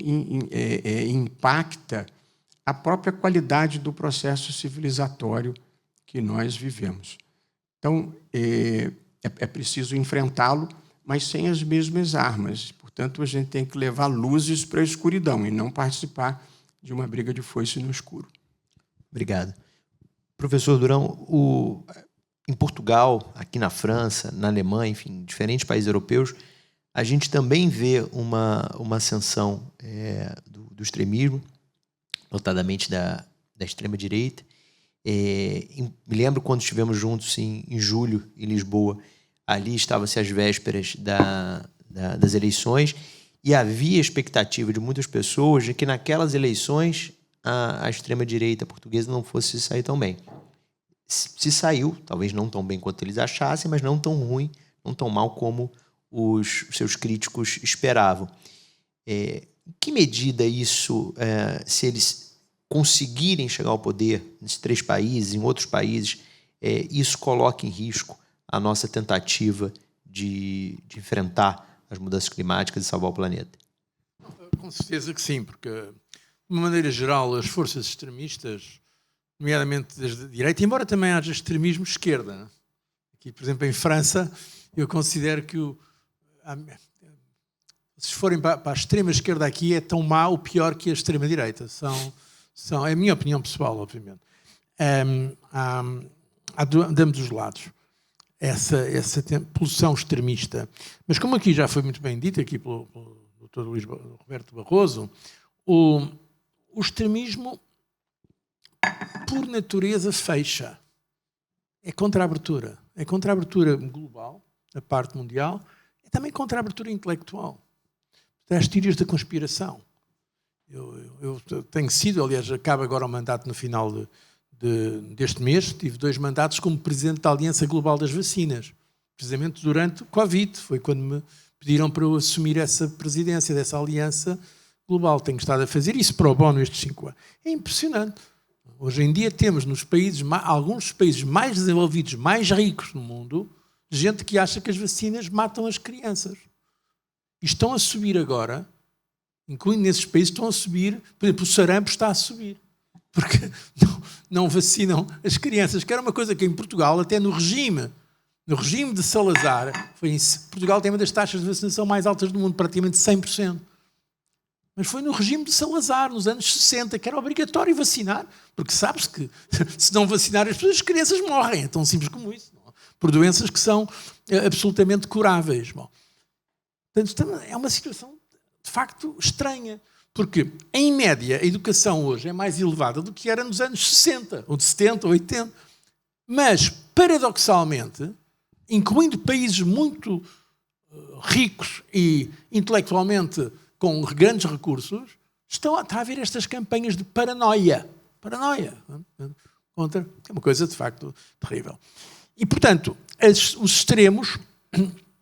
impacta a própria qualidade do processo civilizatório que nós vivemos. Então, é preciso enfrentá-lo, mas sem as mesmas armas. Portanto, a gente tem que levar luzes para a escuridão e não participar de uma briga de foice no escuro. Obrigado. Professor Durão, em Portugal, aqui na França, na Alemanha, enfim, em diferentes países europeus, a gente também vê uma ascensão do extremismo, notadamente da extrema-direita. Me lembro quando estivemos juntos em julho, em Lisboa, ali estavam-se as vésperas das eleições e havia expectativa de muitas pessoas de que naquelas eleições a extrema-direita portuguesa não fosse sair tão bem. Se saiu, talvez não tão bem quanto eles achassem, mas não tão ruim, não tão mal como os seus críticos esperavam. Em que medida isso, se eles conseguirem chegar ao poder nesses 3 países, em outros países, isso coloca em risco a nossa tentativa de enfrentar as mudanças climáticas e salvar o planeta? Com certeza que sim, porque, de uma maneira geral, as forças extremistas, nomeadamente das de direita, embora também haja extremismo de esquerda. Aqui, por exemplo, em França, eu considero que se forem para a extrema-esquerda aqui, é tão má ou pior que a extrema-direita. É a minha opinião pessoal, obviamente. Há de ambos os lados essa pulsão extremista. Mas como aqui já foi muito bem dito, aqui pelo Dr. Luís Roberto Barroso, o extremismo, por natureza, fecha. É contra a abertura. É contra a abertura global, da parte mundial, é também contra a abertura intelectual. As teorias da conspiração. Eu tenho sido, aliás, acaba agora o mandato no final deste mês, tive 2 mandatos como presidente da Aliança Global das Vacinas, precisamente durante o Covid. Foi quando me pediram para eu assumir essa presidência dessa aliança global. Tenho estado a fazer isso pro bono estes 5 anos. É impressionante. Hoje em dia temos nos países, alguns países mais desenvolvidos, mais ricos no mundo, gente que acha que as vacinas matam as crianças. E estão a subir agora, incluindo nesses países, estão a subir, por exemplo, o sarampo está a subir, porque não vacinam as crianças, que era uma coisa que em Portugal, até no regime de Salazar, Portugal tem uma das taxas de vacinação mais altas do mundo, praticamente 100%. Mas foi no regime de Salazar, nos anos 60, que era obrigatório vacinar, porque sabe-se que se não vacinar as crianças morrem, é tão simples como isso, não? Por doenças que são absolutamente curáveis. Bom, portanto, é uma situação, de facto, estranha, porque, em média, a educação hoje é mais elevada do que era nos anos 60, ou de 70, ou 80. Mas, paradoxalmente, incluindo países muito ricos e intelectualmente com grandes recursos, está a haver estas campanhas de paranoia. É uma coisa, de facto, terrível. E, portanto, os extremos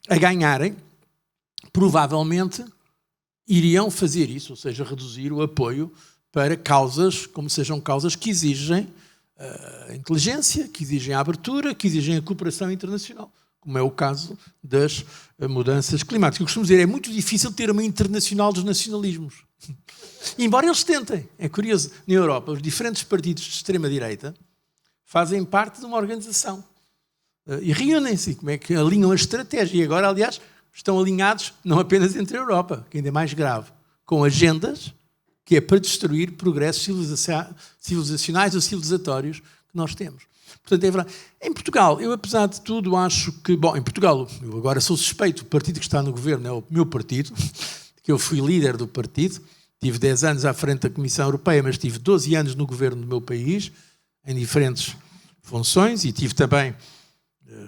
a ganharem, provavelmente, iriam fazer isso, ou seja, reduzir o apoio para causas, como sejam causas que exigem a inteligência, que exigem a abertura, que exigem a cooperação internacional, como é o caso das mudanças climáticas. Eu costumo dizer, é muito difícil ter uma internacional dos nacionalismos. Embora eles tentem. É curioso, na Europa, os diferentes partidos de extrema-direita fazem parte de uma organização. E reúnem-se, como é que alinham a estratégia. E agora, aliás, estão alinhados não apenas entre a Europa, que ainda é mais grave, com agendas que é para destruir progressos civilizacionais ou civilizatórios que nós temos. Portanto, é verdade. Em Portugal, eu apesar de tudo acho que... Bom, em Portugal, eu agora sou suspeito, o partido que está no governo é o meu partido, que eu fui líder do partido, tive 10 anos à frente da Comissão Europeia, mas tive 12 anos no governo do meu país, em diferentes funções, e tive também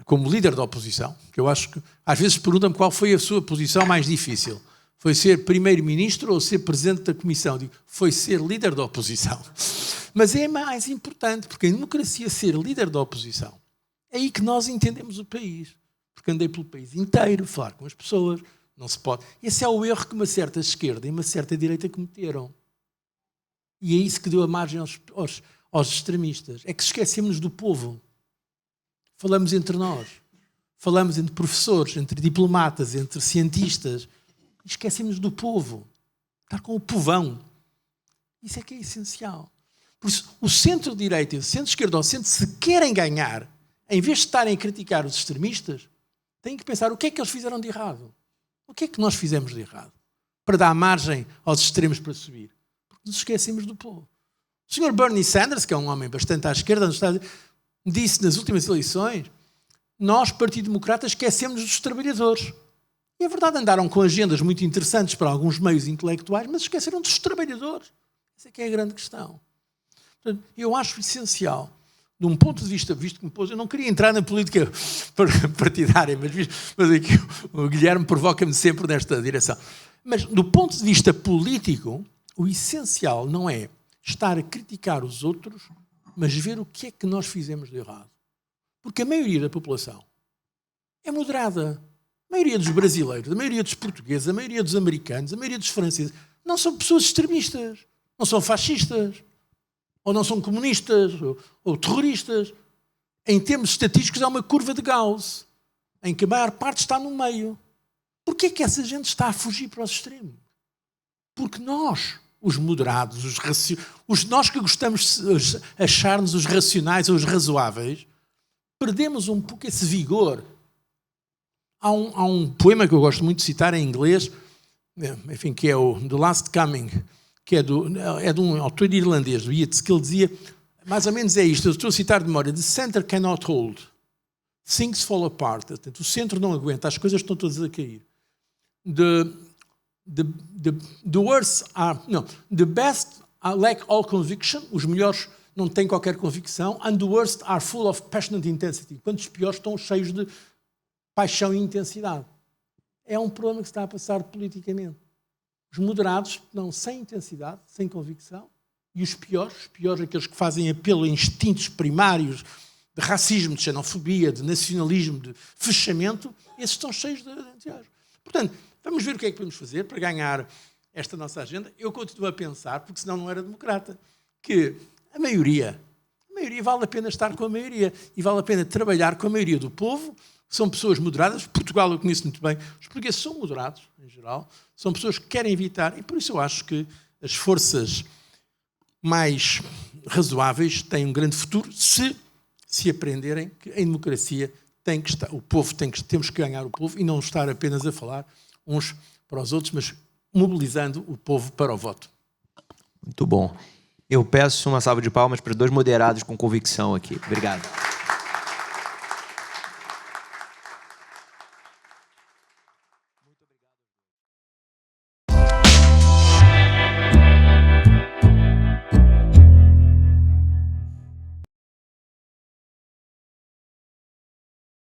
como líder da oposição, que eu acho que... Às vezes perguntam-me qual foi a sua posição mais difícil. Foi ser primeiro-ministro ou ser presidente da Comissão? Digo, foi ser líder da oposição. Mas é mais importante, porque em democracia ser líder da oposição é aí que nós entendemos o país. Porque andei pelo país inteiro, falar com as pessoas, não se pode. Esse é o erro que uma certa esquerda e uma certa direita cometeram. E é isso que deu a margem aos extremistas. É que esquecemos do povo. Falamos entre nós. Falamos entre professores, entre diplomatas, entre cientistas. Esquecemos do povo. Estar com o povão. Isso é que é essencial. Por isso, o centro-direita e o centro-esquerda, ou centro, se querem ganhar, em vez de estarem a criticar os extremistas, têm que pensar o que é que eles fizeram de errado. O que é que nós fizemos de errado? Para dar margem aos extremos para subir. Porque nos esquecemos do povo. O Sr. Bernie Sanders, que é um homem bastante à esquerda nos Estados Unidos, disse nas últimas eleições, nós, Partido Democrata, esquecemos dos trabalhadores. E é verdade, andaram com agendas muito interessantes para alguns meios intelectuais, mas esqueceram dos trabalhadores. Essa é que é a grande questão. Portanto, eu acho essencial, de um ponto de vista, visto que me pôs, eu não queria entrar na política partidária, mas aqui o Guilherme provoca-me sempre nesta direção. Mas, do ponto de vista político, o essencial não é estar a criticar os outros, mas ver o que é que nós fizemos de errado. Porque a maioria da população é moderada. A maioria dos brasileiros, a maioria dos portugueses, a maioria dos americanos, a maioria dos franceses, não são pessoas extremistas, não são fascistas, ou não são comunistas, ou terroristas. Em termos estatísticos, há uma curva de Gauss, em que a maior parte está no meio. Porquê é que essa gente está a fugir para os extremos? Porque nós, os moderados, nós que gostamos de achar-nos os racionais ou os razoáveis, perdemos um pouco esse vigor. Há um poema que eu gosto muito de citar em inglês, enfim, que é o The Last Coming, que é de um autor irlandês, do Yeats, que ele dizia, mais ou menos é isto, eu estou a citar de memória, the center cannot hold, things fall apart, portanto, o centro não aguenta, as coisas estão todas a cair. The worst are, no, the best lack all conviction, os melhores não têm qualquer convicção, and the worst are full of passionate intensity, enquanto os piores estão cheios de paixão e intensidade. É um problema que se está a passar politicamente. Os moderados estão sem intensidade, sem convicção, E os piores, aqueles que fazem apelo a instintos primários de racismo, de xenofobia, de nacionalismo, de fechamento, esses estão cheios de entusiasmo. Portanto, vamos ver o que é que podemos fazer para ganhar esta nossa agenda. Eu continuo a pensar, porque senão não era democrata, que a maioria vale a pena estar com a maioria e vale a pena trabalhar com a maioria do povo. São pessoas moderadas. Portugal eu conheço muito bem. Os portugueses são moderados, em geral. São pessoas que querem evitar. E por isso eu acho que as forças mais razoáveis têm um grande futuro se aprenderem que em democracia tem que estar, temos que ganhar o povo e não estar apenas a falar uns para os outros, mas mobilizando o povo para o voto. Muito bom. Eu peço uma salva de palmas para 2 moderados com convicção aqui. Obrigado.